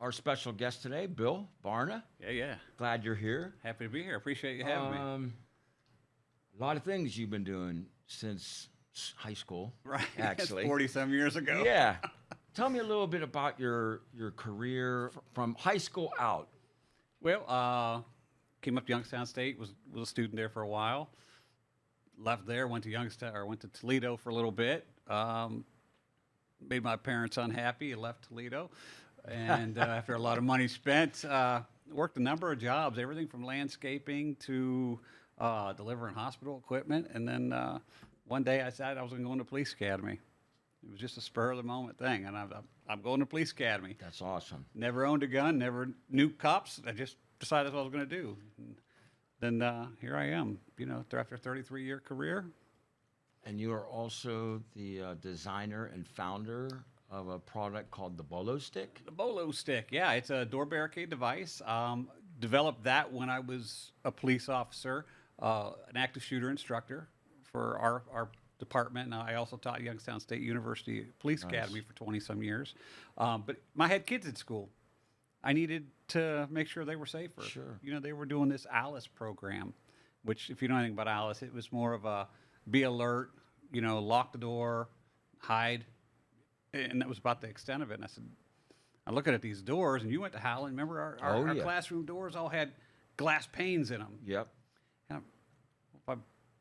our special guest today, Bill Barna. Yeah. Glad you're here. Happy to be here. Appreciate you having me. A lot of things you've been doing since high school. Right. Actually. 40-some years ago. Yeah. Tell me a little bit about your career from high school out. Well, came up to Youngstown State, was a student there for a while. Left there, went to Toledo for a little bit. Made my parents unhappy and left Toledo. And after a lot of money spent, worked a number of jobs, everything from landscaping to delivering hospital equipment. And then one day I decided I was going to go into police academy. It was just a spur of the moment thing, and I'm going to police academy. That's awesome. Never owned a gun, never knew cops. I just decided that's what I was going to do. And then here I am, after a 33-year career. And you are also the designer and founder of a product called the Bolo Stick? The Bolo Stick, yeah. It's a door barricade device. Developed that when I was a police officer, an active shooter instructor for our department. And I also taught Youngstown State University Police Academy for 20-some years. But I had kids at school. I needed to make sure they were safer. Sure. They were doing this Alice program, which, if you know anything about Alice, it was more of a be alert, lock the door, hide. And that was about the extent of it. And I said, I'm looking at these doors, and you went to Howland. Remember our classroom doors all had glass panes in them. Yep. And if I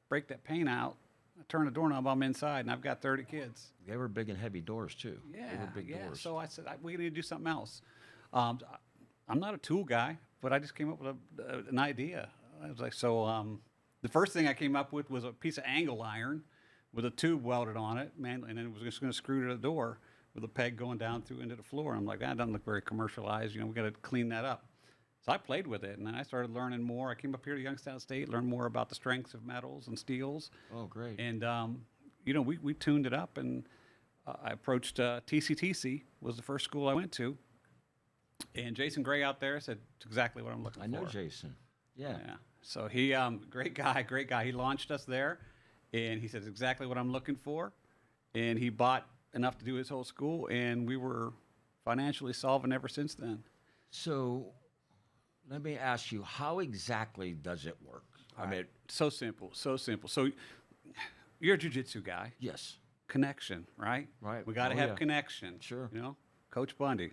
break that pane out, I turn the doorknob, I'm inside, and I've got 30 kids. They were big and heavy doors, too. Yeah, they were big doors. So I said, we need to do something else. I'm not a tool guy, but I just came up with an idea. I was like, the first thing I came up with was a piece of angle iron with a tube welded on it, and then it was just going to screw to the door with a peg going down through into the floor. I'm like, that doesn't look very commercialized. We got to clean that up. So I played with it, and then I started learning more. I came up here to Youngstown State, learned more about the strengths of metals and steels. Oh, great. And, we tuned it up, and I approached TCTC, was the first school I went to. And Jason Gray out there said, it's exactly what I'm looking for. I know Jason. Yeah. So he, great guy. He launched us there, and he said, it's exactly what I'm looking for. And he bought enough to do his whole school, and we were financially solvent ever since then. So let me ask you, how exactly does it work? I mean, so simple. So you're a jiu-jitsu guy. Yes. Connection, right? Right. We got to have connection. Sure. Coach Bundy,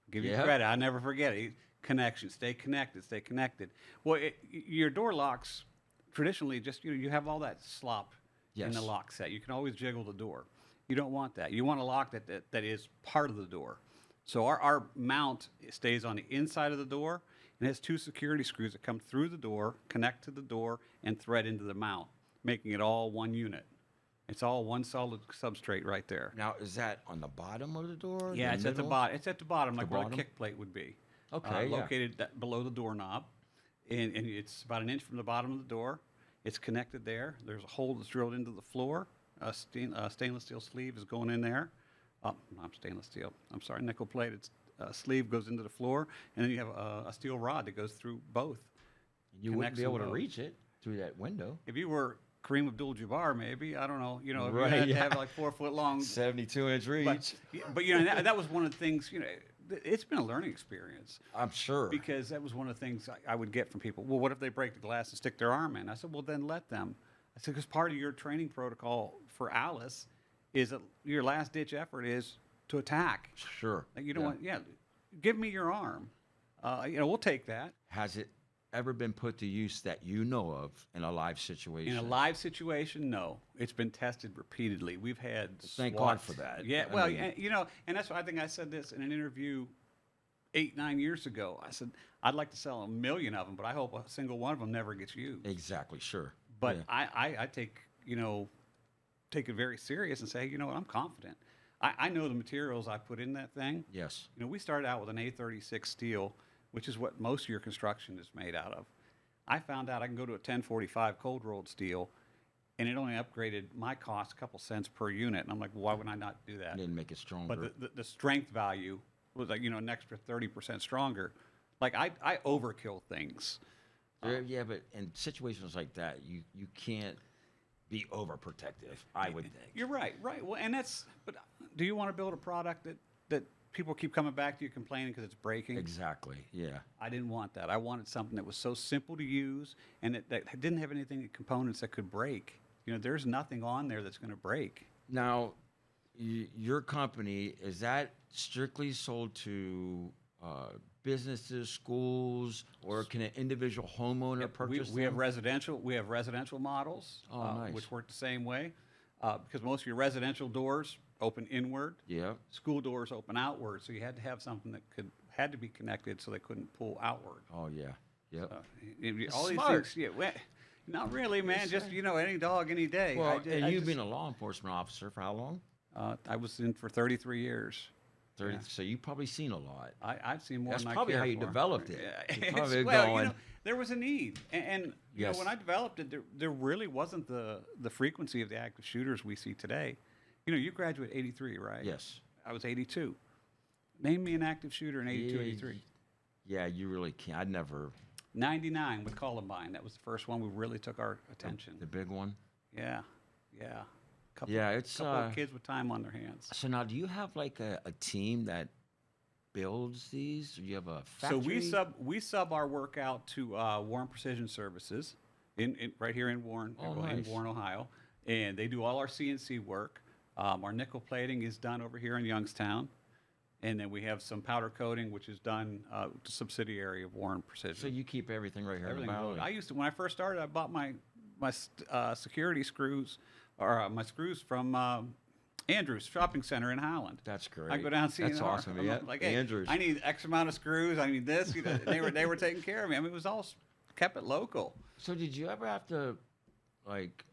give you credit. I never forget it. Connection. Stay connected. Well, your door locks, traditionally, just you have all that slop in the lock set. You can always jiggle the door. You don't want that. You want a lock that is part of the door. So our mount stays on the inside of the door, and has two security screws that come through the door, connect to the door, and thread into the mount, making it all one unit. It's all one solid substrate right there. Now, is that on the bottom of the door? Yeah, it's at the bottom. It's at the bottom, like where bottom? a kick plate would be. Okay, located below the doorknob, and it's about an inch from the bottom of the door. It's connected there. There's a hole that's drilled into the floor. A stainless steel sleeve is going in there. Not stainless steel. I'm sorry, nickel plated sleeve goes into the floor, and then you have a steel rod that goes through both. You wouldn't be able to reach it through that window. If you were Kareem Abdul-Jabbar, maybe, I don't know. If right, you had to have like 4 foot long, 72-inch reach. But that was one of the things. It's been a learning experience. I'm sure. Because that was one of the things I would get from people. Well, what if they break the glass and stick their arm in? I said, well, then let them. I said, because part of your training protocol for Alice is that your last ditch effort is to attack. Sure. Like you don't want, give me your arm. We'll take that. Has it ever been put to use that you know of in a live situation? In a live situation, no. It's been tested repeatedly. We've had Thank God for that. Yeah, and that's why I think I said this in an interview 8-9 years ago. I said, I'd like to sell 1 million of them, but I hope a single one of them never gets used. Exactly, sure. But I take it very serious and say, I'm confident. I know the materials I put in that thing. Yes. We started out with an A36 steel, which is what most of your construction is made out of. I found out I can go to a 1045 cold rolled steel, and it only upgraded my cost a couple cents per unit. And I'm like, well, why would I not do that? Didn't make it stronger. But the strength value was like, an extra 30% stronger. Like I overkill things. Yeah, but in situations like that, you can't be overprotective, I would think. You're right. Well, but do you want to build a product that people keep coming back to you complaining because it's breaking. Exactly. Yeah. I didn't want that. I wanted something that was so simple to use and that didn't have anything components that could break. You know, there's nothing on there that's going to break. Now, your company, is that strictly sold to businesses, schools, or can an individual homeowner purchase We them? have residential models, Nice. which work the same way, because most of your residential doors open inward. Yeah. School doors open outward, so you had to have something that had to be connected so they couldn't pull outward. Oh, yeah. Yep. All Smart. these things, yeah. Well, not really, man. Just any dog, any day. Well, and you've been a law enforcement officer for how long? I was in for 33 years. 30. Yeah. So you've probably seen a lot. I've seen more That's than I probably care how you for. developed it. Yeah. You're probably Well, going, there was a need, and you know, Yes. when I developed it, there really wasn't the frequency of the active shooters we see today. You know, you graduated 83, right? yes. I was 82. Name me an active shooter in 82, Yeah, 83. Yeah, you really can't. I'd never. 99 with Columbine. That was the first one we really took our attention. The big one. Yeah, yeah. Couple, Yeah, it's, couple of kids with time on their hands. So now, do you have like a team that builds these? Do you have a factory? So we sub our work out to Warren Precision Services, in right here in Warren, in Nice. Warren, Ohio, and they do all our CNC work. Our nickel plating is done over here in Youngstown, and then we have some powder coating, which is done to subsidiary of Warren Precision. So you keep everything right here in the Everything. valley? I used to, when I first started, I bought my security screws, or my screws from Andrews Shopping Center in Holland. That's great. I go down and see That's them. awesome. I'm Yeah, like, hey, Andrews. I need X amount of screws. I need this. You know, they were taking care of me. I mean, it was all kept it local. So did you ever have to, like,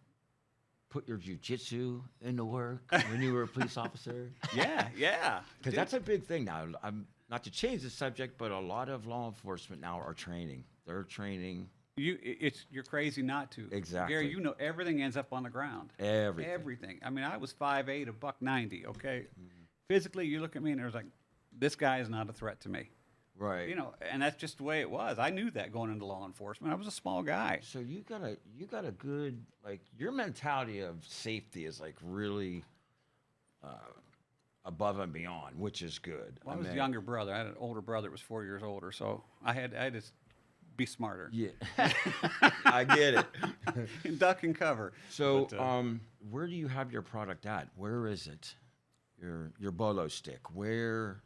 put your jujitsu into work when you were a police officer? Yeah, yeah. Because that's a big thing now. I'm not to change the subject, but a lot of law enforcement now are training. They're training. You're crazy not to. Exactly. Gary, you know everything ends up on the ground. Everything. Everything. I mean, I was 5'8", $190. Okay, physically, you look at me and there's like, this guy is not a threat to me. Right. You know, and that's just the way it was. I knew that going into law enforcement. I was a small guy. So you got a good, like, your mentality of safety is like really above and beyond, which is good. Well, I was a younger brother. I had an older brother that was 4 years older, so I had to be smarter. Yeah, I get it. And duck and cover. So, But, where do you have your product at? Where is it? Your Bolo Stick. Where?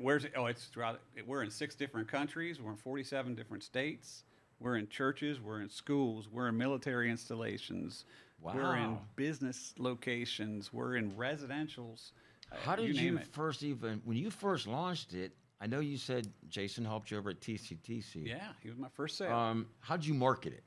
Where's it? Oh, it's throughout. We're in 6 different countries. We're in 47 different states. We're in churches. We're in schools. We're in military installations. We're in Wow. business locations. We're in residentials. How did name you it. first even, when you first launched it, I know you said Jason helped you over at TCTC. Yeah, he was my first sale. How'd you market it?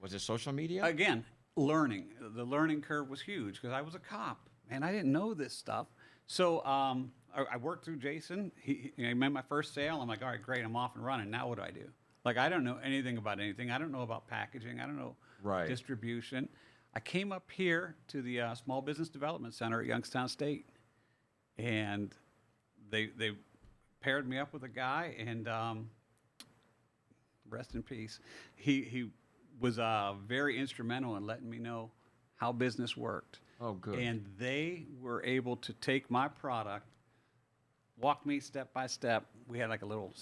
Was it social media? Again, learning. The learning curve was huge because I was a cop and I didn't know this stuff. So I worked through Jason. He made my first sale. I'm like, all right, great. I'm off and running. Now what do I do? Like, I don't know anything about anything. I don't know about packaging. I don't know Right. distribution. I came up here to the Small Business Development Center at Youngstown State, and they paired me up with a guy, and rest in peace. He was very instrumental in letting me know how business worked. Oh, good. And they were able to take my product, walk me step by step. We had like a little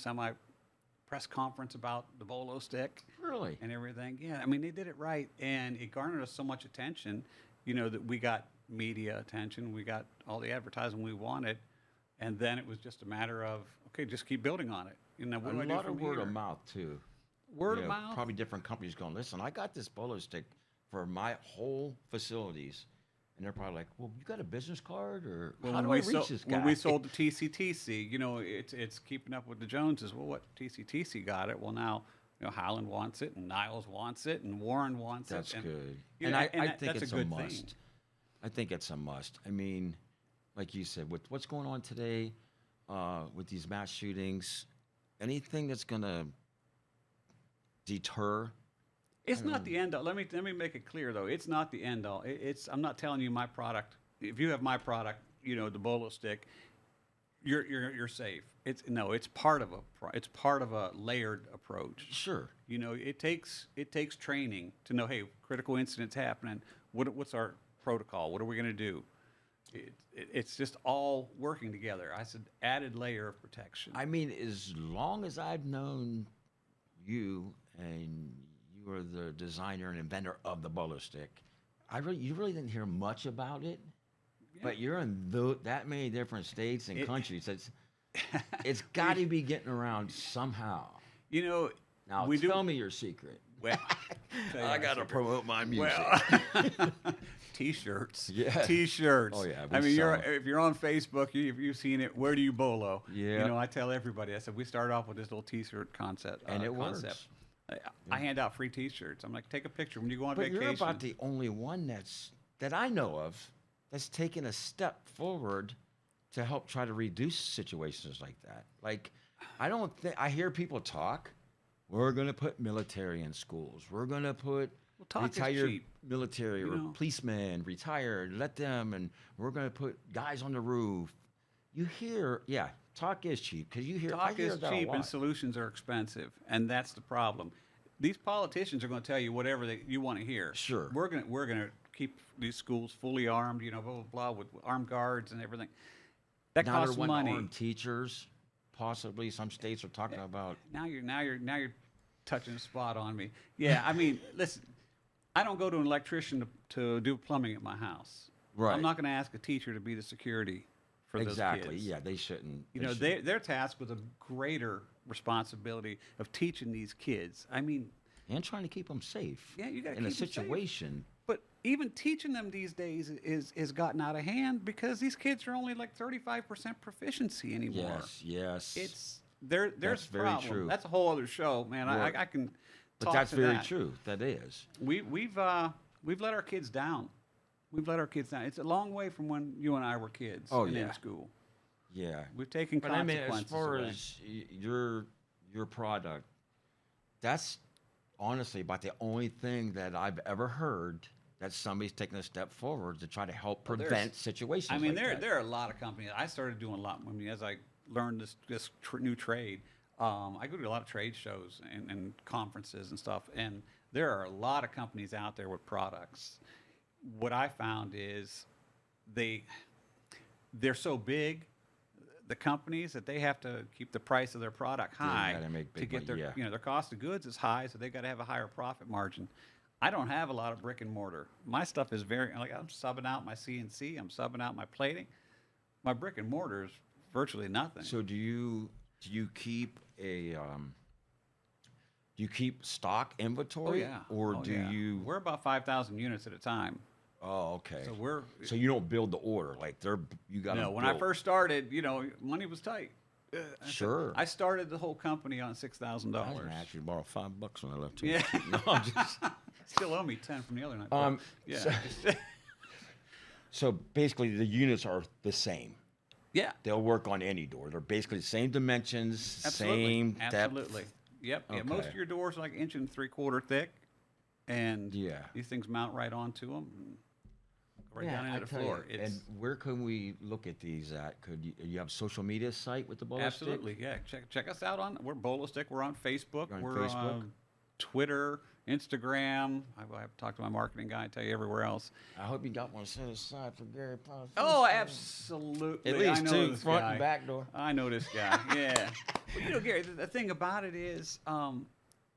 press conference about the Bolo Stick Really? and everything. Yeah, I mean, they did it right, and it garnered us so much attention, you know, that we got media attention, we got all the advertising we wanted, and then it was just a matter of, okay, just keep building on it. You know, what do I A do lot from of word here? of mouth, too. Word You of know, mouth. Probably different companies going, listen, I got this Bolo Stick for my whole facilities. And they're probably like, well, you got a business card? Or how do I reach this guy? When we sold to TCTC, you know, it's keeping up with the Joneses. Well, what TCTC got it? Well, now, you know, Highland wants it, and Niles wants it, and Warren wants That's it. good. You And know, I that- think that's it's a a good must. thing. I think it's a must. I mean, like you said, with what's going on today, with these mass shootings, anything that's going to deter. It's not the end all. Let me make it clear though. It's not the end all. I'm not telling you my product. If you have my product, you know, the Bolo Stick, you're safe. It's part of a layered approach. Sure. You know, it takes training to know, hey, critical incidents happening. What's our protocol? What are we going to do? It's just all working together. I said added layer of protection. I mean, as long as I've known you and you are the designer and inventor of the Bolo Stick, you really didn't hear much about it. Yeah. But you're in that many different states and countries. It's got to be getting around somehow. You know, now tell me your secret. Well, I got to promote my music. Well, T-shirts. Yeah. T-shirts. Oh yeah. I mean, if you're on Facebook, you've seen it. Where do you bolo? Yeah. You know, I tell everybody. I said we started off with this little T-shirt concept. And it concept. works. I hand out free T-shirts. I'm like, take a picture when you go on vacation. But you're about the only one that I know of that's taken a step forward to help try to reduce situations like that. Like, I hear people talk. We're going to put military in schools. We're going to put retired military or policemen, retired, let them, and we're going to put guys on the roof. You hear, talk is cheap because you hear talk is cheap and solutions are expensive, and that's the problem. These politicians are going to tell you whatever you want to hear. Sure, we're going to keep these schools fully armed, blah blah blah, with armed guards and everything. That costs money. Armed teachers, possibly some states are talking about. Now you're touching a spot on me. Yeah, I mean, listen, I don't go to an electrician to do plumbing at my house. Right. I'm not going to ask a teacher to be the security for those kids. Exactly. Yeah, they shouldn't. They're tasked with a greater responsibility of teaching these kids. I mean, and trying to keep them safe. Yeah, you got to keep them them safe. In a situation. But even teaching them these days is gotten out of hand because these kids are only like 35% proficiency anymore. Yes. There's that's a problem. Very true. That's a whole other show, man. I can. But that's very true. That is. We've let our kids down. We've let our kids down. It's a long way from when you and I were kids in school. Yeah. We've taken consequences. I mean, as far as your product, that's honestly about the only thing that I've ever heard that somebody's taking a step forward to try to help prevent situations. I mean, like there are a lot of companies. I started doing a lot. I mean, as I learned this new trade, I go to a lot of trade shows and conferences and stuff, and there are a lot of companies out there with products. What I found is they're so big, the companies, that they have to keep the price of their product high to get their cost of goods is high, so they got to have a higher profit margin. I don't have a lot of brick and mortar. My stuff is I'm subbing out my CNC, I'm subbing out my plating. My brick and mortar is virtually nothing. So do you keep stock inventory? Oh, yeah. Or you? We're about 5,000 units at a time. Oh, okay. So you don't build the order you got to. No, when I first started, money was tight. Sure. I started the whole company on $6,000. I was gonna actually borrow $5 when I left. Yeah. No, I'm just. Still owe me 10 from the other night. Yeah. So basically, the units are the same. Yeah. They'll work on any door. They're basically the same dimensions, same depth. Absolutely. Yep. Okay. Yeah, most of your doors are like 1 3/4 thick, and these things mount right onto them, and go right down into the floor. And where can we look at these at? Could you have a social media site with the Bolo Stick? Absolutely. Yeah. Check us out we're Bolo Stick. We're on Facebook. We're on Twitter, Instagram. I have to talk to my marketing guy and tell you everywhere else. I hope you got one set aside for Garry. Oh, absolutely. At least two, front and back door. I know this guy. Yeah. Well, Gary, the thing about it is,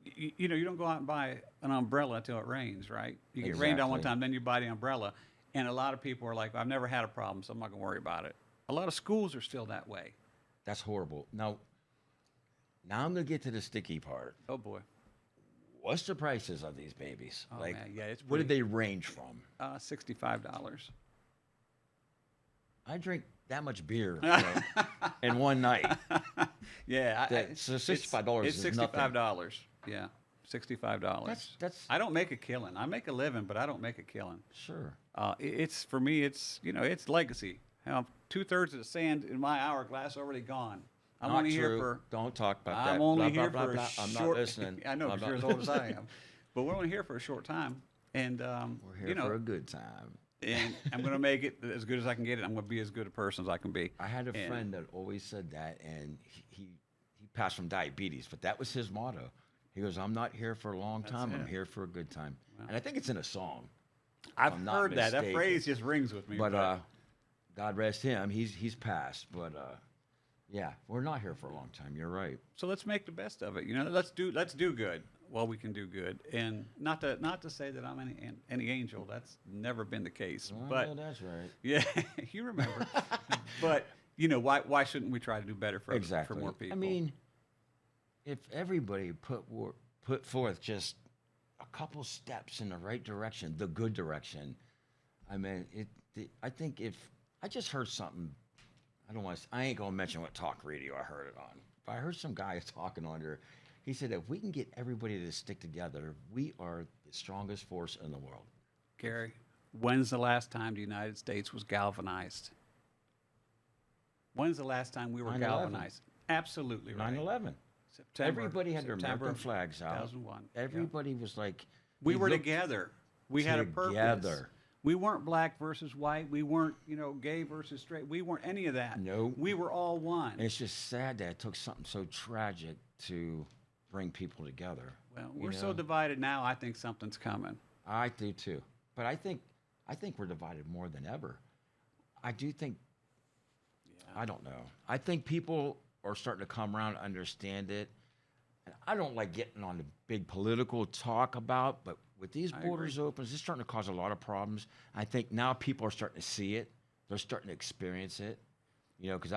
you don't go out and buy an umbrella until it rains, right? You get rained on one time, then you buy the umbrella. And a lot of people are like, I've never had a problem, so I'm not going to worry about it. A lot of schools are still that way. That's horrible. Now I'm going to get to the sticky part. Oh, boy. What's the prices of these babies? Oh, man, yeah, what did they range from? $65. I drink that much beer in one night. Yeah, so $65 is it's nothing. $65. Yeah, $65. That's. I don't make a killing. I make a living, but I don't make a killing. Sure. It's for me. It's it's legacy. 2/3 of the sand in my hourglass already gone. I'm only here for. Don't talk about that. I'm only here for a I'm short. not listening. I know, you're as old as I am, but we're only here for a short time, and we're here for a good time. And I'm going to make it as good as I can get it. I'm going to be as good a person as I can be. I had a friend that always said that, and he passed from diabetes, but that was his motto. He goes, "I'm not here for a long time. I'm here for a good time." Wow. And I think it's in a song. I've heard that. That phrase just rings with me. But God rest him. He's passed, but yeah, we're not here for a long time. You're right. So let's make the best of it. You know, let's do good while we can do good, and not to say that I'm any angel. That's never been the case. Oh, But that's right. yeah, you remember. But you know, why shouldn't we try to do better for Exactly. more people? I mean, if everybody put forth just a couple steps in the right direction, the good direction, I mean, I think if I just heard something, I ain't gonna mention what talk radio I heard it on. But I heard some guy talking on there. He said if we can get everybody to stick together, we are the strongest force in the world. Gary, when's the last time the United States was galvanized? When's the last time we were 9/11. galvanized? Absolutely right. 9/11. September. Everybody had their September American flags out. 2001. Everybody was like, We they were looked together. We had a purpose. together. We weren't black versus white. We weren't, gay versus straight. We weren't any of that. No. We were all one. And it's just sad that it took something so tragic to bring people together. Well, we're so divided now. I think something's coming. I do too. But I think we're divided more than ever. I do think. I don't know. I think people are starting to come around and understand it. And I don't like getting on the big political talk about, but with these borders open, it's starting to cause a lot of problems. I think now people are starting to see it. They're starting to experience it. Because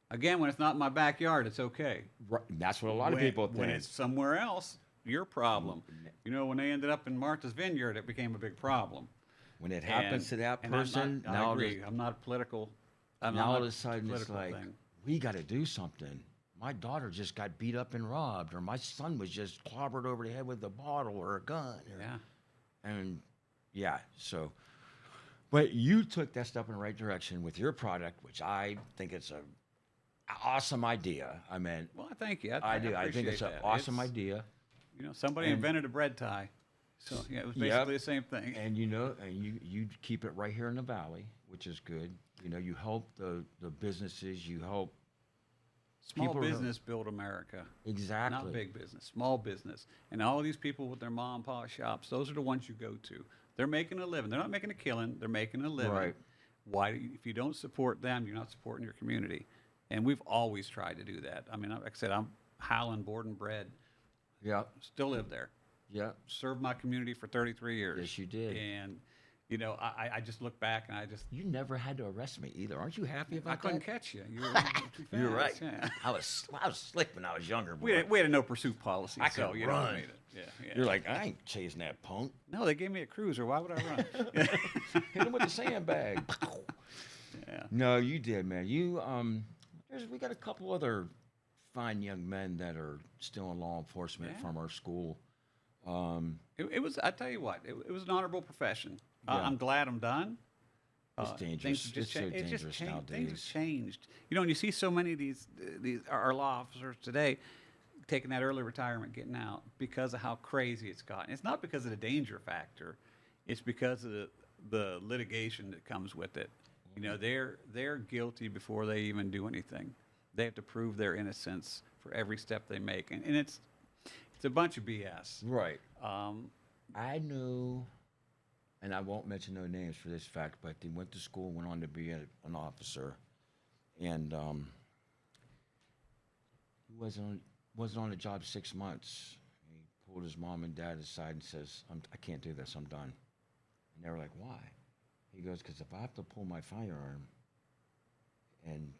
Again, when it's not in my backyard, it's okay. that's what a lot of people think. When it's somewhere else, your problem. When they ended up in Martha's Vineyard, it became a big problem. When it happens to that person, I agree. I'm not political. Now all of a sudden it's like, we got to do something. My daughter just got beat up and robbed, or my son was just clobbered over the head with a bottle or a gun. So, but you took that step in the right direction with your product, which I think it's an awesome idea. I mean, well, thank you. I do. I think it's an awesome idea. Somebody invented a bread tie. So, it was basically the same thing. And you keep it right here in the valley, which is good. You help the businesses, you help small business build America. Exactly. Not big business, small business. And all these people with their mom and pop shops, those are the ones you go to. They're making a living. They're not making a killing. They're making a living. Right. If you don't support them, you're not supporting your community. And we've always tried to do that. I mean, like I said, I'm Highland born and bred. Yeah. Still live there. Yeah. Served my community for 33 years. Yes, you did. And I just look back and You never had to arrest me either. Aren't you happy about that? I couldn't catch you. You were too fast. You're right. Yeah. I was slick when I was younger. We had a no pursuit policy. I could run. Yeah. You're like, I ain't chasing that punk. No, they gave me a cruiser. Why would I run? Hit him with a sandbag. Yeah. No, you did, man. We got a couple other fine young men that are still in law enforcement from our school. It was. I tell you what, it was an honorable profession. Yeah. I'm glad I'm done. It's dangerous. It's so dangerous nowadays. Things have changed. And you see so many of these our law officers today taking that early retirement, getting out because of how crazy it's gotten. It's not because of the danger factor. It's because of the litigation that comes with it. They're guilty before they even do anything. They have to prove their innocence for every step they make, and it's a bunch of BS. Right. I knew, and I won't mention no names for this fact, but they went to school, went on to be an officer, and he wasn't on the job 6 months. He pulled his mom and dad aside and says, I can't do this. I'm done. And they were like, why? He goes, because if I have to pull my firearm and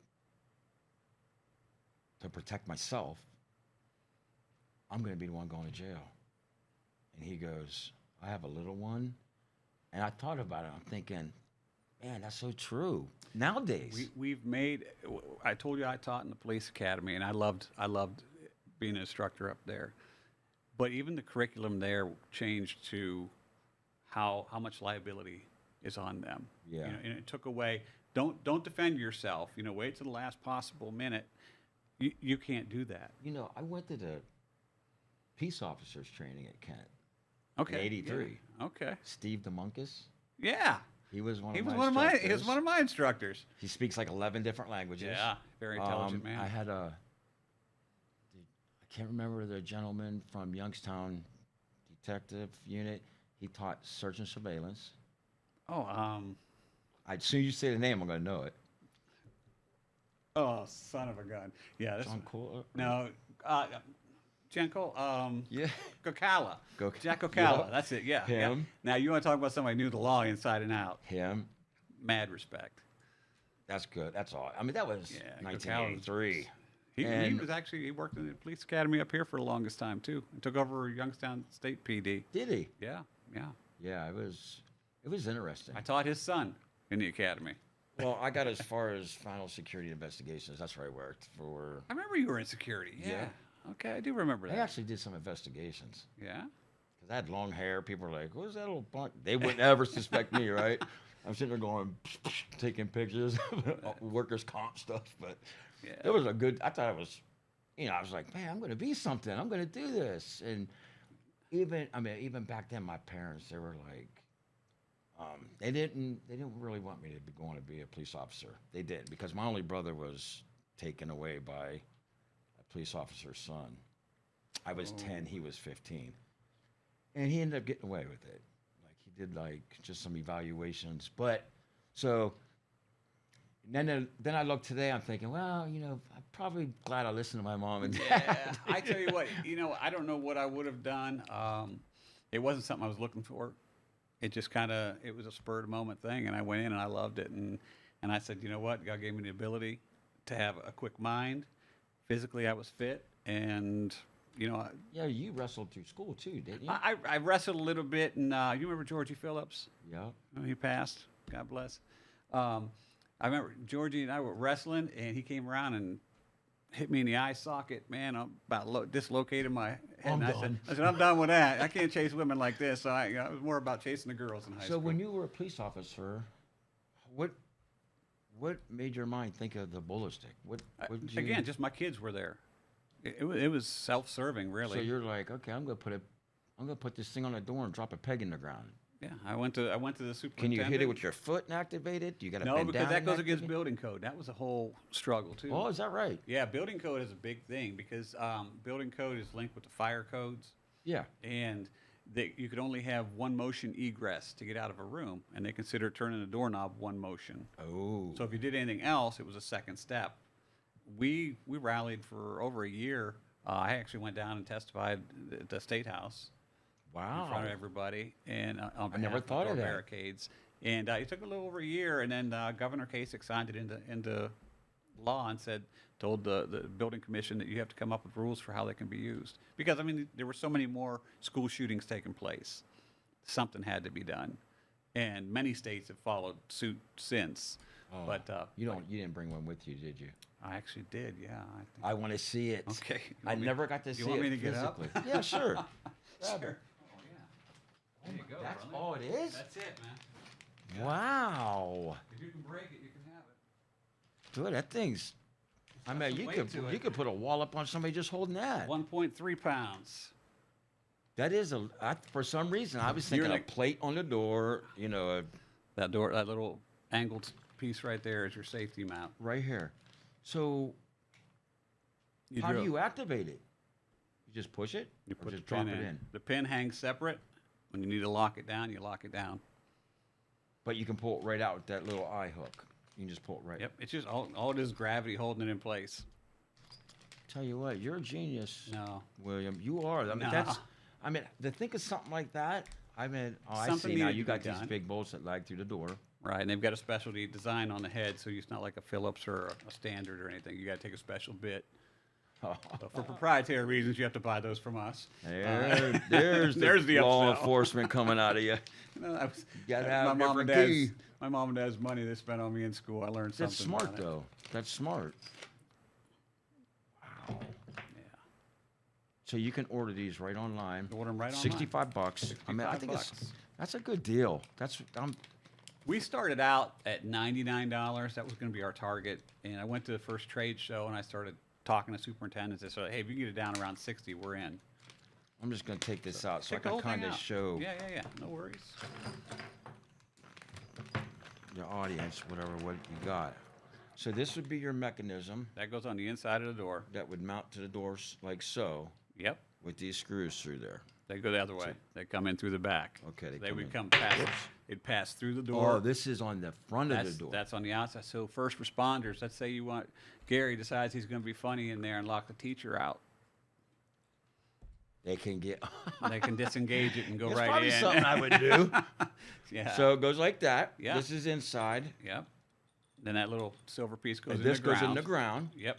to protect myself, I'm going to be the one going to jail. And he goes, I have a little one. And I thought about it. I'm thinking, man, that's so true. Nowadays. We've made, I told you I taught in the police academy, and I loved being an instructor up there. But even the curriculum there changed to how much liability is on them. Yeah. And it took away, don't defend yourself. Wait till the last possible minute. You can't do that. I went to the peace officers training at Kent. Okay. In '83. Yeah. Okay. Steve DeMuncus. Yeah. He was one He of was my one of my. instructors. He was one of my instructors. He speaks like 11 different languages. Yeah. Very intelligent man. I had I can't remember the gentleman from Youngstown Detective Unit. He taught search and surveillance. Oh, As soon as you say the name, I'm gonna know it. Oh, son of a gun! Yeah, this John Cole. no, Janko, Yeah. Kokala. Go- Jack Kokala. Yep. That's it. Yeah. Him. Yeah. Now you want to talk about somebody who knew the law inside and out? Him. Mad respect. That's good. That's all. I mean, that was Yeah, 1983. He And- was actually he worked in the police academy up here for the longest time too. And took over Youngstown State PD. Did he? Yeah. Yeah. Yeah, it was interesting. I taught his son in the academy. Well, I got as far as final security investigations. That's where I worked for. I remember you were in security. Yeah. Okay, I do remember I that. actually did some investigations Yeah. because I had long hair. People were like, "Who's that little punk?" They wouldn't ever suspect me, right? I'm sitting there going, taking pictures, workers' comp stuff. But Yeah. it was a good. I thought it was, I was like, man, I'm going to be something. I'm going to do this. And even back then, my parents, they were like, they didn't really want me to be going to be a police officer. They didn't, because my only brother was taken away by a police officer's son. I was 10, he was 15, and he ended up getting away with it. Like he did just some evaluations, but so. Then I look today. I'm thinking, well, I'm probably glad I listened to my mom and dad. Yeah, I tell you what, I don't know what I would have done. It wasn't something I was looking for. It just it was a spur of the moment thing, and I went in and I loved it. And I said, you know what, God gave me the ability to have a quick mind. Physically, I was fit, and Yeah, you wrestled through school too, didn't you? I wrestled a little bit, and you remember Georgie Phillips? Yeah. Oh, he passed. God bless. I remember Georgie and I were wrestling, and he came around and hit me in the eye socket. Man, I about dislocated my head. I'm And done. I said, I'm done with that. I can't chase women like this. So it was more about chasing the girls in high So school. when you were a police officer, what made your mind think of the Bolo Stick? What did you, Again, just my kids were there. It was self-serving, really. So you're like, okay, I'm gonna put this thing on the door and drop a peg in the ground. Yeah, I went to the superintendent. Can you hit it with your foot and activate it? You got to No, bend because down that and goes against activate it? building code. That was a whole struggle too. Oh, is that right? Yeah, building code is a big thing because building code is linked with the fire codes. Yeah. And you could only have one motion egress to get out of a room, and they consider turning a doorknob one motion. Oh. So if you did anything else, it was a second step. We rallied for over a year. I actually went down and testified at the State House Wow. in front of everybody, and on I never behalf thought of of that. barricades. And it took a little over a year, and then Governor Kasich signed it into law and told the building commission that you have to come up with rules for how they can be used. Because there were so many more school shootings taking place. Something had to be done, and many states have followed suit since. Oh, But you didn't bring one with you, did you? I actually did. Yeah. I want to see it. Okay. I never got to see it. You want me to get up? physically. Yeah, sure. Sure. Oh yeah. There you go. That's brother. all it is? That's it, man. Wow. If you can break it, you can have it. Dude, that thing's. I mean, some you weight could to it. you could put a wall up on somebody just holding that. 1.3 pounds. That is for some reason I was You're thinking like- a plate on the door. That little angled piece right there is your safety mount. Right here. So how do you activate it? You just push it? You Or put just the drop pin it in. in. The pin hangs separate. When you need to lock it down, you lock it down. But you can pull it right out with that little eye hook. You can just pull it right. Yep. It's just all it is gravity holding it in place. Tell you what, you're a genius, No. William. You are. I mean, No. to think of something like that. I Something see now. needed You to be got these done. big bolts that lag through the door. Right, and they've got a specialty design on the head, so it's not like a Phillips or a Standard or anything. You got to take a special bit. So for proprietary reasons, you have to buy those from us. There's There's the law upsell. enforcement coming out of you. Gotta have my a mom and different dad's key. my mom and dad's money they spent on me in school. I learned something. That's smart, about it. though. That's smart. Wow. Yeah, So you can order these right online. order them right online. $65. I mean, I think $65. that's a good deal. We started out at $99. That was going to be our target. And I went to the first trade show and I started talking to superintendents. They said, "Hey, if you can get it down around 60, we're in." I'm just gonna take this out so I Check the can whole thing kind of out. show Yeah. No worries. the audience what you got. So this would be your mechanism That goes on the inside of the door. that would mount to the doors like so, Yep. with these screws through there. They go the other way. They come in through the back. Okay, They come would in. come past. It'd pass through the door. Oh, this is on the front of the door. That's on the outside. So first responders, let's say Gary decides he's going to be funny in there and lock the teacher out. They can get. They can disengage it and go It's right probably in. something I would do. Yeah. So it goes like that. Yeah. This is inside. Yep. Then that little silver piece goes And in this the ground. goes in the ground. Yep.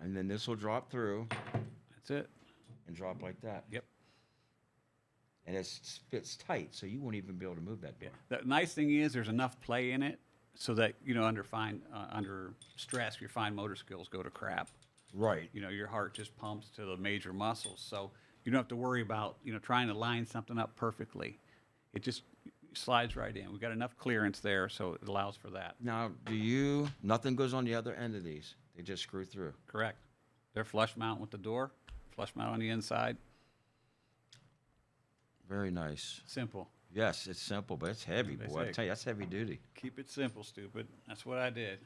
And then this will drop through That's it. and drop like that. Yep. And it fits tight, so you won't even be able to move that door. The nice thing is there's enough play in it so that, under stress, your fine motor skills go to crap. Right. Your heart just pumps to the major muscles. So you don't have to worry about, trying to line something up perfectly. It just slides right in. We've got enough clearance there, so it allows for that. Now, nothing goes on the other end of these. They just screw through. Correct. They're flush mount with the door, flush mount on the inside. Very nice. Simple. Yes, it's simple, but it's heavy, They boy. I say- tell you, that's heavy duty. Keep it simple, stupid. That's what I did.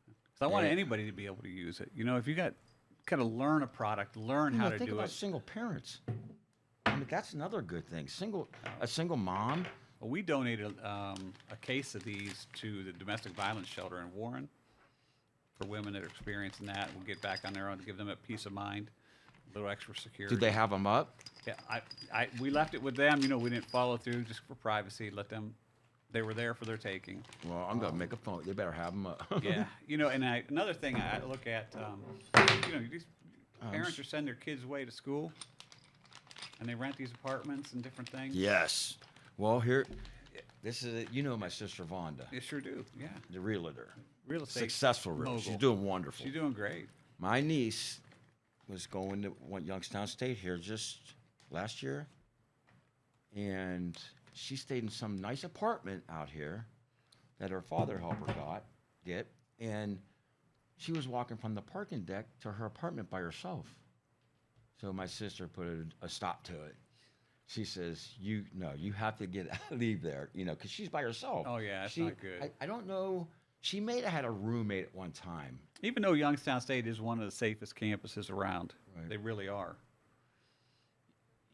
'Cause I want anybody to be able to use it. If you got learn a product, learn how to Think do about it. single parents. I mean, that's another good thing. A single mom. Well, we donated a case of these to the domestic violence shelter in Warren for women that are experiencing that. We'll get back on their own to give them a peace of mind, a little extra security. Did they have them up? Yeah, we left it with them. We didn't follow through just for privacy. They were there for their taking. Well, I'm gonna make a phone. They better have them up. Yeah, another thing I look at, these parents are sending their kids away to school, and they rent these apartments and different things. Yes. Well, this is it. My sister Vonda, They sure do. Yeah, the realtor, real estate successful realtor. She's mogul. doing wonderful. She's doing great. My niece was going to Youngstown State here just last year, and she stayed in some nice apartment out here that her father helped her get, and she was walking from the parking deck to her apartment by herself. So my sister put a stop to it. She says, you have to leave there, because she's by herself. Oh, yeah, that's not good. I don't know. She may have had a roommate at one time. Even though Youngstown State is one of the safest campuses around, Right. they really are.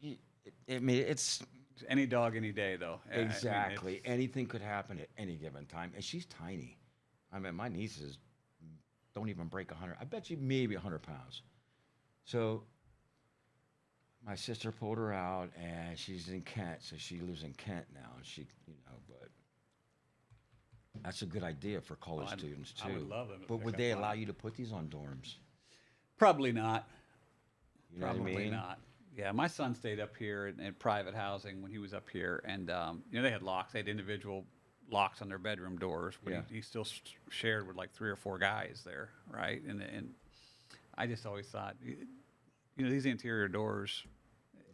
I mean, it's Any dog, any day, though. exactly anything could happen at any given time, and she's tiny. I mean, my nieces don't even break 100. I bet you maybe 100 pounds. So my sister pulled her out, and she's in Kent, so she lives in Kent now, and but that's a good idea for college students too. I would love them to But pick would up they on allow it. you to put these on dorms? Probably not. You know what I Probably mean? not. Yeah, my son stayed up here in private housing when he was up here, and they had locks. They had individual locks on their bedroom doors, but Yeah. he still shared with like 3 or 4 guys there, right? And I just always thought, these interior doors,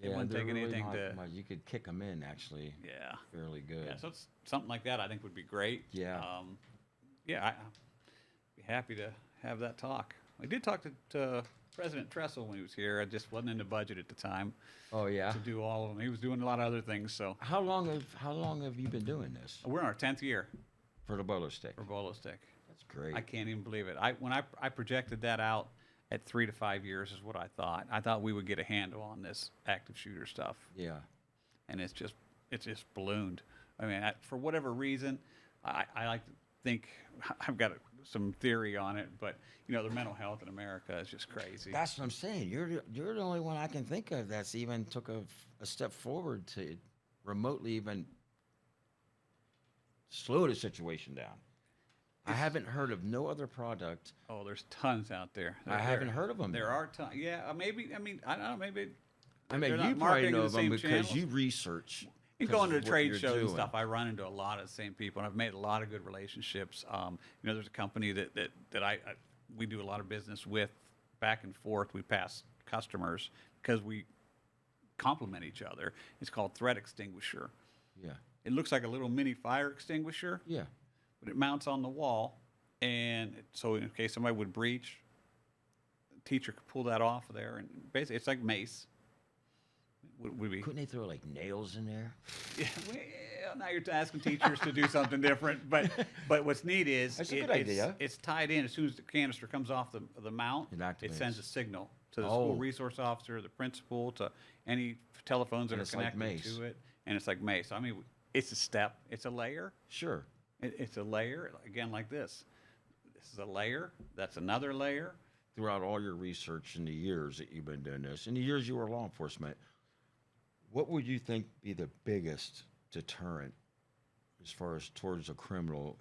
it wouldn't they're take really anything not to. much. You could kick them in actually. Yeah. Fairly good. Yeah, so it's something like that I think would be great. Yeah. I'd be happy to have that talk. I did talk to President Tressel when he was here. I just wasn't in the budget at the time Oh yeah. to do all of them. He was doing a lot of other things. So How long have you been doing this we're in our 10th year for the Bolo Stick? for Bolo Stick. That's great. I can't even believe it. When I projected that out at 3 to 5 years is what I thought. I thought we would get a handle on this active shooter stuff, Yeah. and it's just ballooned. I mean, for whatever reason, I like to think I've got some theory on it, but the mental health in America is just crazy. That's what I'm saying. You're the only one I can think of that's even took a step forward to remotely even slow the situation down. I haven't heard of no other product. Oh, there's tons out there. I haven't heard of them. There are tons. Yeah, maybe. I mean, I don't know. Maybe. I mean, they're not you probably marketing know the of them same because channels. you research. You because going to of the what trade you're shows and doing. stuff. I run into a lot of the same people, and I've made a lot of good relationships. There's a company that we do a lot of business with, back and forth. We pass customers because we complement each other. It's called Threat Extinguisher. Yeah. It looks like a little mini fire extinguisher, Yeah. but it mounts on the wall, and so in case somebody would breach, the teacher could pull that off of there, and basically it's like mace. Would be. Couldn't they throw like nails in there? Yeah, well, now you're asking teachers to do something different, but what's neat is That's a good idea. It's tied in as soon as the canister comes off the mount. It activates. It sends a signal to the school resource officer, the principal, to any telephones that And are it's like connected mace. to it. And it's like mace. I mean, it's a step. It's a layer. Sure. It's a layer, again, like this. This is a layer. That's another layer. Throughout all your research in the years that you've been doing this, in the years you were law enforcement, what would you think be the biggest deterrent as far as towards a criminal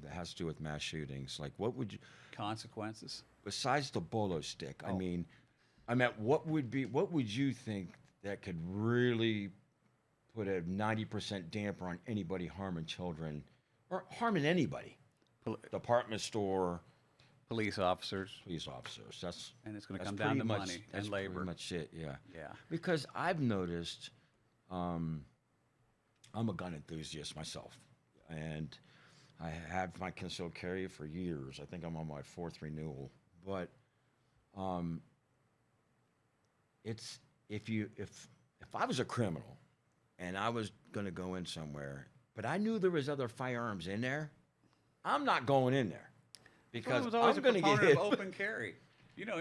that has to do with mass shootings? Like, what would you, Consequences. besides the bolo stick? I mean, what would you think that could really put a 90% damper on anybody harming children or harming anybody? Department store, Police officers. police officers. And it's going to come down to money and labor. Pretty much it, yeah. Yeah. Because I've noticed, I'm a gun enthusiast myself, and I have my concealed carry for years. I think I'm on my 4th renewal. But it's if I was a criminal and I was going to go in somewhere, but I knew there was other firearms in there, I'm not going in there because it was always I'm going to get hit. of open carry. You know,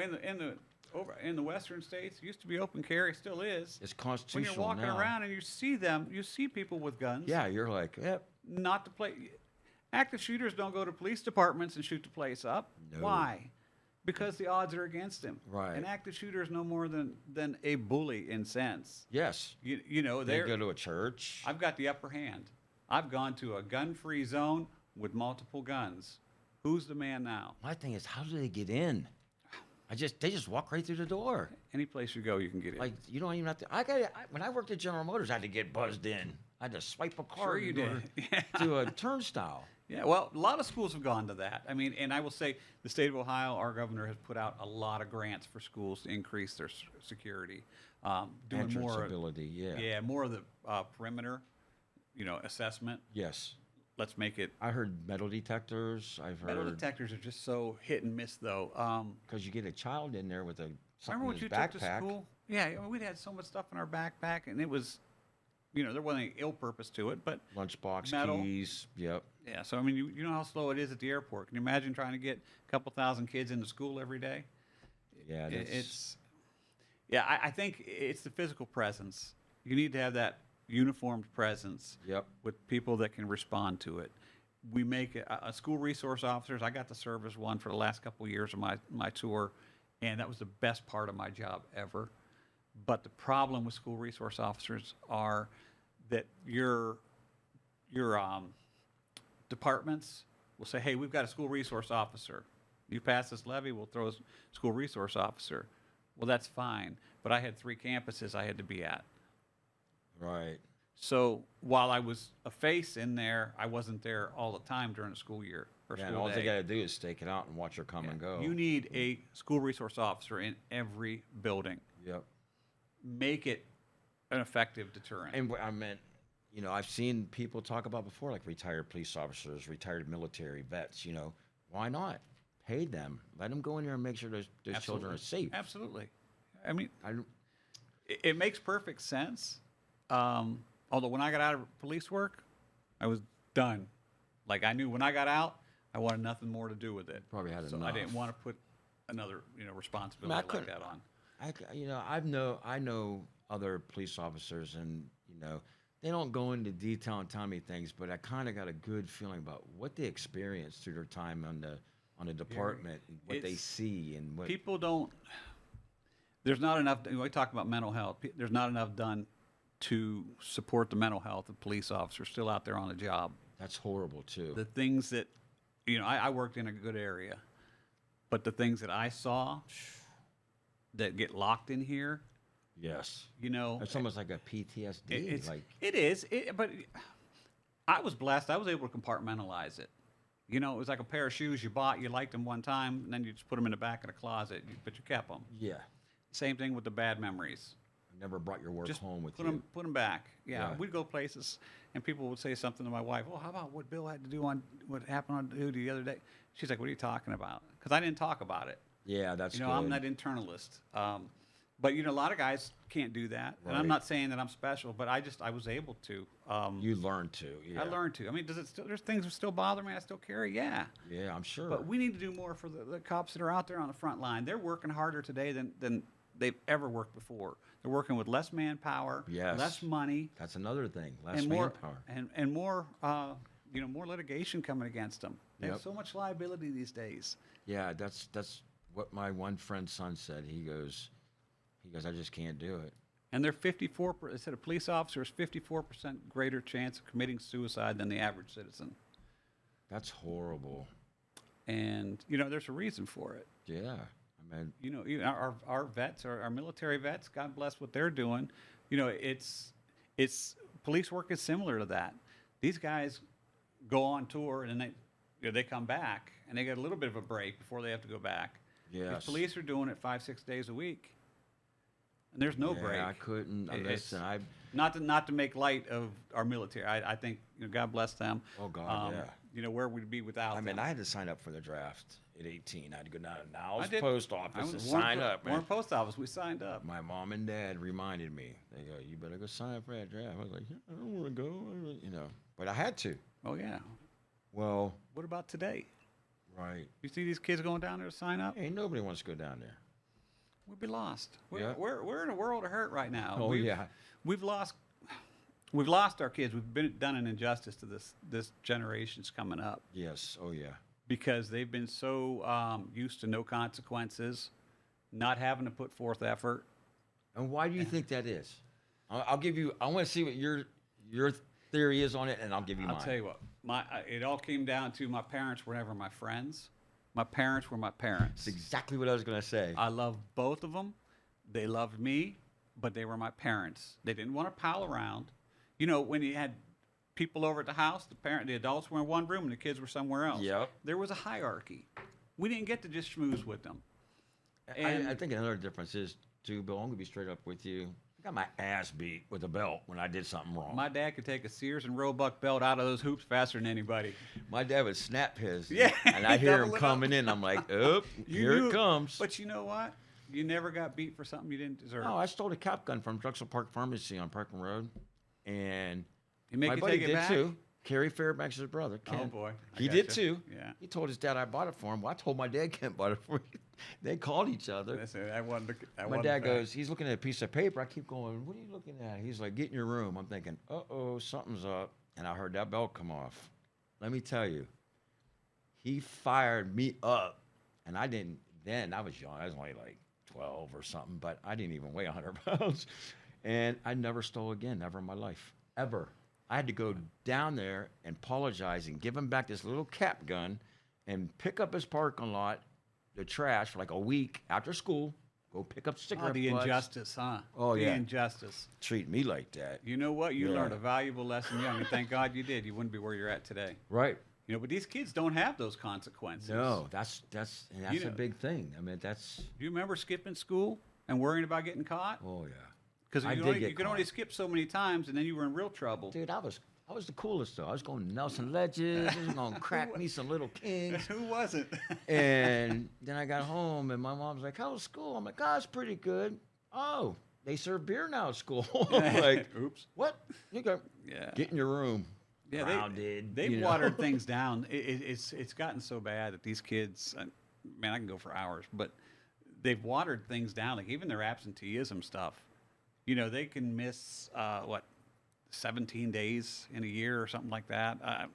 in the western states, it used to be open carry, still is. It's When constitutional you're walking now. around and you see people with guns. Yeah, you're like, yep. Not to play. Active shooters don't go to police departments and shoot the place up. No. Why? Because the odds are against him. Right. An active shooter is no more than a bully in sense. Yes. You know, They go to a church. I've got the upper hand. I've gone to a gun-free zone with multiple guns. Who's the man now? My thing is, how do they get in? They just walk right through the door. Any place you go, you can get in. Like, you don't even have to. When I worked at General Motors, I had to get buzzed in. I had to swipe a Sure card you in order did. Yeah. to a turnstile. Yeah, well, a lot of schools have gone to that. I mean, and I will say the state of Ohio, our governor has put out a lot of grants for schools to increase their security. Doing Entrance more, ability, yeah. yeah, more of the perimeter, assessment. Yes. Let's make it. I heard metal detectors. I've heard. Metal detectors are just so hit and miss, though. Because you get a child in there with Remember something when in you his took to backpack. school? Yeah, I mean, we'd had so much stuff in our backpack, and it was, there wasn't any ill purpose to it, but Lunchbox, metal. keys. Yep. Yeah, so I mean, you know how slow it is at the airport. Can you imagine trying to get a couple thousand kids into school every day? Yeah, I think it's the physical presence. You need to have that uniformed presence. Yep. With people that can respond to it. We make a school resource officers. I got to serve as one for the last couple of years of my tour, and that was the best part of my job ever. But the problem with school resource officers are that your departments will say, hey, we've got a school resource officer. You pass this levy, we'll throw a school resource officer. Well, that's fine, but I had 3 campuses I had to be at. Right. So while I was a face in there, I wasn't there all the time during the school year or Yeah, school and all day. they got to do is stake it out and watch her come and go. You need a school resource officer in every building. Yep. Make it an effective deterrent. And I meant, I've seen people talk about before, like retired police officers, retired military vets. Why not pay them? Let them go in there and make sure those children are safe. Absolutely. I mean, it makes perfect sense. Although when I got out of police work, I was done. Like I knew when I got out, I wanted nothing more to do with it. Probably had so enough. I didn't want to put another responsibility like that on. I know other police officers, and they don't go into detail and tell me things, but I kind of got a good feeling about what they experienced through their time on the department, and what they see, and what people don't. There's not enough. We talk about mental health. There's not enough done to support the mental health of police officers still out there on the job. That's horrible too. The things that, I worked in a good area, but the things that I saw that get locked in here. Yes. It's almost like a PTSD. It is. But I was blessed. I was able to compartmentalize it. It was like a pair of shoes you bought, you liked them one time, and then you just put them in the back of the closet, but you kept them. Yeah. Same thing with the bad memories. Never brought your work home with you. Put them back. Yeah. Yeah. We'd go places, and people would say something to my wife. Well, how about what Bill had to do on what happened on duty the other day? She's like, "What are you talking about?" Because I didn't talk about it. Yeah, that's good. I'm that internalist. But a lot of guys can't do that, and I'm Right. not saying that I'm special, but I was able to. You learned to. Yeah. I learned to. I mean, does it still? There's things that still bother me. I still carry. Yeah. Yeah, I'm sure. But we need to do more for the cops that are out there on the front line. They're working harder today than they've ever worked before. They're working with less manpower, Yes. less money, That's another thing. Less and more manpower. and more more litigation coming against them. They have Yep. so much liability these days. Yeah, that's what my one friend's son said. He goes, I just can't do it. And they're 54. They said a police officer is 54% greater chance of committing suicide than the average citizen. That's horrible. And there's a reason for it. Yeah, I mean, Our vets, our military vets, God bless what they're doing. It's police work is similar to that. These guys go on tour and they come back and they get a little bit of a break before they have to go back. yes. The police are doing it 5-6 days a week, and there's no break. I couldn't. Listen, Not to make light of our military. I think God bless them. Oh God, yeah. Where we'd be without them. I mean, I had to sign up for the draft at 18. I had to go down to Niles I did. post I office and was- sign Warren- up. man. Warren Post Office. We signed up. My mom and dad reminded me. They go, "You better go sign up for that draft." I was like, "I don't want to go," but I had to. Oh yeah. Well, What about today? right. You see these kids going down there to sign up? Ain't nobody wants to go down there. We'd be lost. Yeah. We're in a world of hurt right now. Oh, yeah. We've lost our kids. We've done an injustice to this generation's coming up Yes. Oh yeah. because they've been so used to no consequences, not having to put forth effort. And why do you think that is? I'll give you. I want to see what your theory is on it, and I'll give you mine. I'll tell you what. It all came down to my parents were never my friends. My parents were my parents. That's exactly what I was going to say. I love both of them. They loved me, but they were my parents. They didn't want to pal around. When you had people over at the house, the adults were in one room and the kids were somewhere else. Yep. There was a hierarchy. We didn't get to just schmooze with them. I think another difference is, too, Bill, I'm going to be straight up with you. I got my ass beat with a belt when I did something wrong. My dad could take a Sears and Roebuck belt out of those hoops faster than anybody. My dad would snap his. Yeah, And I hear him double it coming up. in. I'm like, oh, here knew it comes. But you know what? You never got beat for something you didn't deserve. No, I stole a cap gun from Drexel Park Pharmacy on Parkland Road. And You make my you buddy take it did back? too. Kerry Fairbanks' brother, Oh, Ken. boy. I He did gotcha. too. Yeah. He told his dad I bought it for him. Well, I told my dad Kent bought it for me. They called each other. Listen, I wasn't My dad goes, he's looking at a piece of paper. I keep going, what are you looking at? He's like, get in your room. I'm thinking, uh-oh, something's up. And I heard that belt come off. Let me tell you, he fired me up. And I didn't, then I was young. I was only like 12 or something, but I didn't even weigh 100 pounds. And I never stole again, never in my life, ever. I had to go down there and apologize and give him back this little cap gun and pick up his parking lot, the trash, for like a week after school. Go pick up cigarette the butts. injustice, huh? Oh, the yeah. injustice. Treat me like that. You know what? You Yeah. learned a valuable lesson young, and thank God you did. You wouldn't be where you're at today. Right. But these kids don't have those consequences. No, that's a know- big thing. I mean, that's, Do you remember skipping school and worrying about getting caught? oh, yeah. Because I you, did only, get you could only caught. skip so many times, and then you were in real trouble. Dude, I was the coolest, though. I was going to Nelson Ledges. I was going to crack me some little kings. Who wasn't? And then I got home, and my mom's like, how was school? I'm like, oh, it's pretty good. Oh, they serve beer now at school. I'm like, Oops. what? You go, Yeah. get in your room. Yeah, Grounded, they've you know? watered things down. It's gotten so bad that these kids, man, I can go for hours, but they've watered things down. Like even their absenteeism stuff. They can miss 17 days in a year or something like that.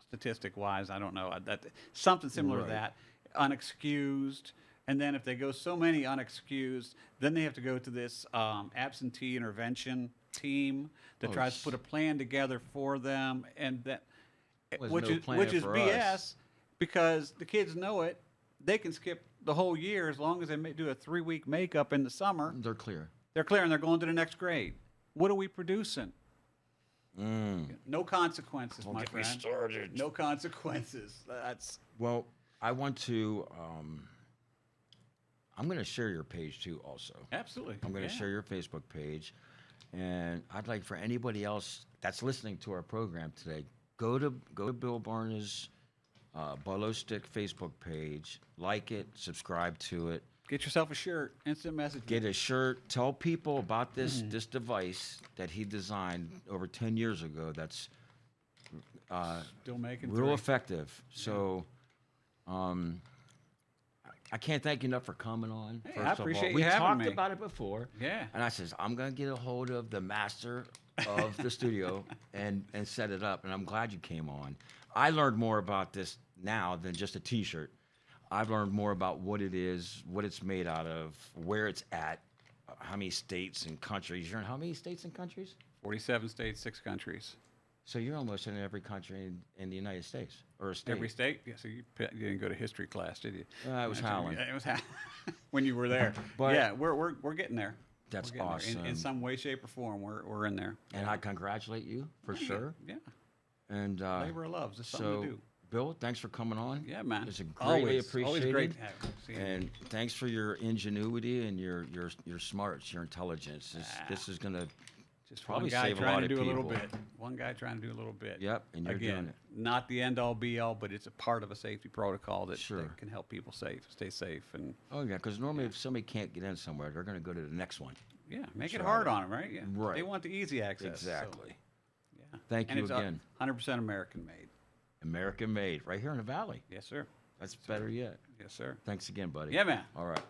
Statistic wise, I don't know. Something similar Right. to that, unexcused. And then if they go so many unexcused, then they have to go to this absentee intervention team that Oh, tries to put a plan together for them, and that Was which no is plan for BS us. because the kids know it. They can skip the whole year as long as they do a 3-week makeup in the summer. They're clear. They're clear and they're going to the next grade. What are we producing? No consequences, Don't my get me friend. started. No consequences. That's Well, I want to, I'm going to share your page too also. absolutely. I'm going to share your Facebook page. And I'd like for anybody else that's listening to our program today, go to Bill Barna's Bolo Stick Facebook page, like it, subscribe to it. Get yourself a shirt. Instant message. Get a shirt. Tell people about this device that he designed over 10 years ago. That's still making real effective. So, I can't thank you enough for coming on. Hey, first I of all, appreciate we you having talked me. about it before. Yeah. And I says I'm gonna get a hold of the master of the studio and set it up. And I'm glad you came on. I learned more about this now than just a T-shirt. I've learned more about what it is, what it's made out of, where it's at, how many states and countries. You're in how many states and countries? 47 states, 6 countries. So you're almost in every country in the United States, or a state. Every state? Yeah, so you didn't go to history class, did you? It was Howland. Yeah, it was Howland when you were there. But yeah, we're getting there. That's We're getting awesome. there. In some way, shape, or form, we're in there. And I congratulate you for sure. Yeah. And Labor of love. It's something to do. Bill, thanks for coming on. Yeah, man. It's greatly appreciated. Always great to have you. And thanks for your ingenuity and your smarts, your intelligence. This is gonna just probably one guy save a trying lot to of do a little people. bit. One guy trying to do a little bit. Yep, and you're Again, doing it. not the end all be all, but it's a part of a safety protocol that can help people stay safe. And Oh yeah, because normally if somebody can't get in somewhere, they're gonna go to the next one. yeah, make it Try hard to- on them, right? Yeah, Right. They want the easy access. Exactly. So, yeah. Thank you it's again. 100% American made. American made, right here in the Valley. Yes, sir. That's better yet. Yes, sir. Thanks again, buddy. Yeah, man. All right.